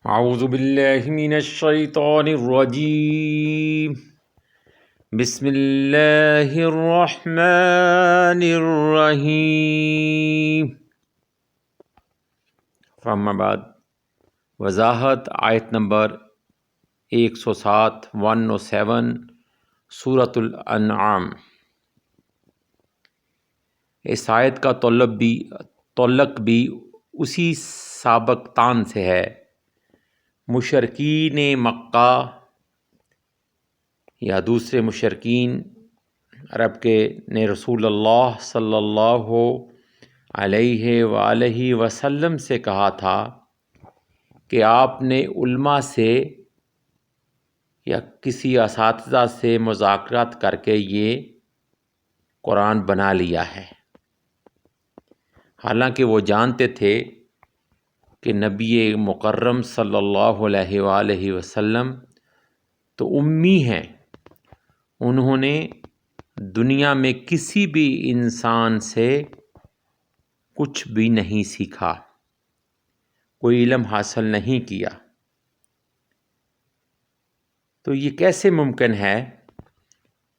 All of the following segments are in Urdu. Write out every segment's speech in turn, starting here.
اعوذ باللہ من الشیطان الرجیم بسم اللہ الرحمن الرحیم۔ اما بعد، وضاحت آیت نمبر 107 107 سورۃ الانعام۔ اس آیت کا تعلق بھی اسی سابق تان سے ہے۔ مشرکین مکہ یا دوسرے مشرکین عرب کے نے رسول اللہ صلی اللہ علیہ وآلہ وسلم سے کہا تھا کہ آپ نے علماء سے یا کسی اساتذہ سے مذاکرات کر کے یہ قرآن بنا لیا ہے، حالانکہ وہ جانتے تھے کہ نبی مکرم صلی اللہ علیہ وآلہ وسلم تو امی ہیں، انہوں نے دنیا میں کسی بھی انسان سے کچھ بھی نہیں سیکھا، کوئی علم حاصل نہیں کیا۔ تو یہ کیسے ممکن ہے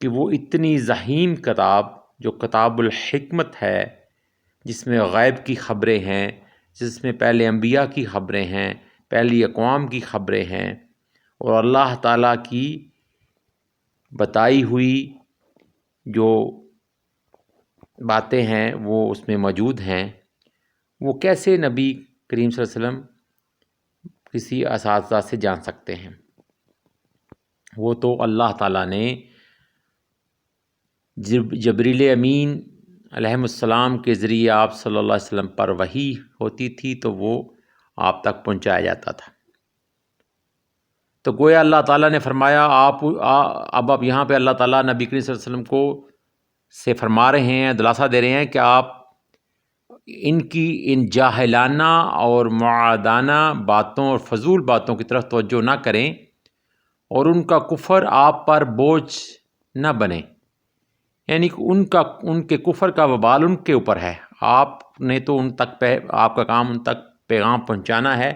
کہ وہ اتنی ضخیم کتاب جو کتاب الحکمت ہے، جس میں غیب کی خبریں ہیں، جس میں پہلے انبیاء کی خبریں ہیں، پہلی اقوام کی خبریں ہیں، اور اللہ تعالیٰ کی بتائی ہوئی جو باتیں ہیں وہ اس میں موجود ہیں، وہ کیسے نبی کریم صلی اللہ علیہ وسلم کسی اساتذہ سے جان سکتے ہیں؟ وہ تو اللہ تعالیٰ نے جبریل امین علیہ السلام کے ذریعے آپ صلی اللہ علیہ وسلم پر وحی ہوتی تھی تو وہ آپ تک پہنچایا جاتا تھا۔ تو گویا اللہ تعالیٰ نے فرمایا اب یہاں پہ اللہ تعالیٰ نبی کریم صلی اللہ علیہ وسلم کو سے فرما رہے ہیں، دلاسا دے رہے ہیں کہ آپ ان جاہلانہ اور معادانہ باتوں اور فضول باتوں کی طرف توجہ نہ کریں، اور ان کا کفر آپ پر بوجھ نہ بنے، یعنی کہ ان کے کفر کا وبال ان کے اوپر ہے۔ آپ نے تو آپ کا کام ان تک پیغام پہنچانا ہے،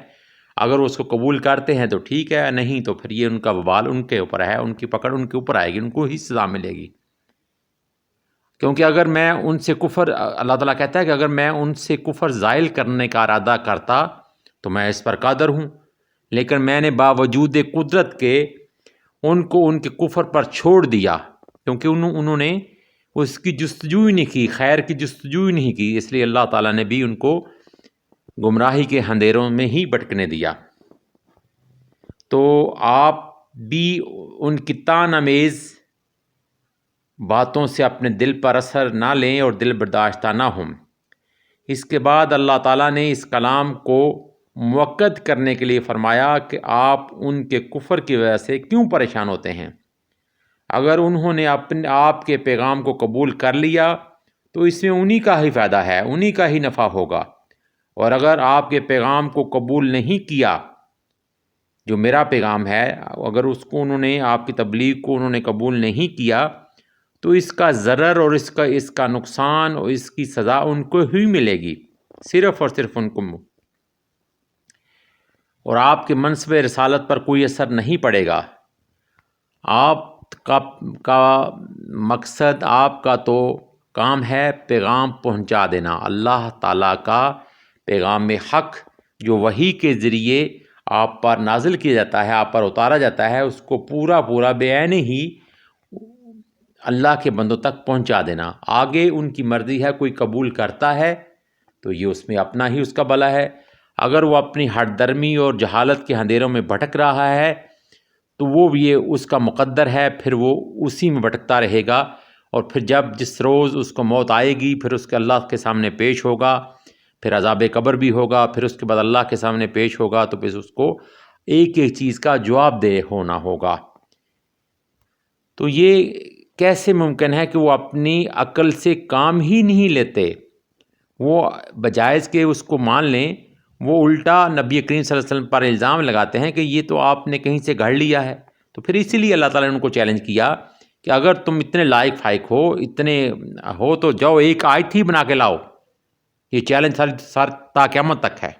اگر وہ اس کو قبول کرتے ہیں تو ٹھیک ہے، نہیں تو پھر یہ ان کا وبال ان کے اوپر ہے، ان کی پکڑ ان کے اوپر آئے گی، ان کو ہی سزا ملے گی۔ کیونکہ اگر میں ان سے کفر، اللہ تعالیٰ کہتا ہے کہ اگر میں ان سے کفر زائل کرنے کا ارادہ کرتا تو میں اس پر قادر ہوں، لیکن میں نے باوجود قدرت کے ان کو ان کے کفر پر چھوڑ دیا، کیونکہ انہوں نے اس کی جستجو ہی نہیں کی، خیر کی جستجو ہی نہیں کی، اس لیے اللہ تعالیٰ نے بھی ان کو گمراہی کے اندھیروں میں ہی بھٹکنے دیا۔ تو آپ بھی ان کی طعن آمیز باتوں سے اپنے دل پر اثر نہ لیں اور دل برداشتہ نہ ہوں۔ اس کے بعد اللہ تعالیٰ نے اس کلام کو مؤکد کرنے کے لیے فرمایا کہ آپ ان کے کفر کی وجہ سے کیوں پریشان ہوتے ہیں؟ اگر انہوں نے آپ کے پیغام کو قبول کر لیا تو اس میں انہی کا ہی فائدہ ہے، انہی کا ہی نفع ہوگا، اور اگر آپ کے پیغام کو قبول نہیں کیا، جو میرا پیغام ہے، اگر اس کو آپ کی تبلیغ کو انہوں نے قبول نہیں کیا تو اس کا ضرر اور اس کا نقصان اور اس کی سزا ان کو ہی ملے گی، صرف اور صرف ان کو، اور آپ کے منصب رسالت پر کوئی اثر نہیں پڑے گا۔ آپ کا مقصد، آپ کا تو کام ہے پیغام پہنچا دینا، اللہ تعالیٰ کا پیغام حق جو وحی کے ذریعے آپ پر نازل کیا جاتا ہے، آپ پر اتارا جاتا ہے، اس کو پورا بعین ہی اللہ کے بندوں تک پہنچا دینا۔ آگے ان کی مرضی ہے، کوئی قبول کرتا ہے تو یہ اس میں اپنا ہی اس کا بھلا ہے، اگر وہ اپنی ہٹ درمی اور جہالت کے اندھیروں میں بھٹک رہا ہے تو وہ یہ اس کا مقدر ہے، پھر وہ اسی میں بھٹکتا رہے گا، اور پھر جس روز اس کو موت آئے گی پھر اس کے اللہ کے سامنے پیش ہوگا، پھر عذاب قبر بھی ہوگا، پھر اس کے بعد اللہ کے سامنے پیش ہوگا، تو پھر اس کو ایک چیز کا جواب دہ ہونا ہوگا۔ تو یہ کیسے ممکن ہے کہ وہ اپنی عقل سے کام ہی نہیں لیتے؟ وہ بجائز کہ اس کو مان لیں، وہ الٹا نبی کریم صلی اللہ علیہ وسلم پر الزام لگاتے ہیں کہ یہ تو آپ نے کہیں سے گھڑ لیا ہے۔ تو پھر اسی لیے اللہ تعالیٰ نے ان کو چیلنج کیا کہ اگر تم اتنے لائق فائق ہو، اتنے ہو، تو جاؤ ایک آیت ہی بنا کے لاؤ۔ یہ چیلنج تا قیامت تک ہے۔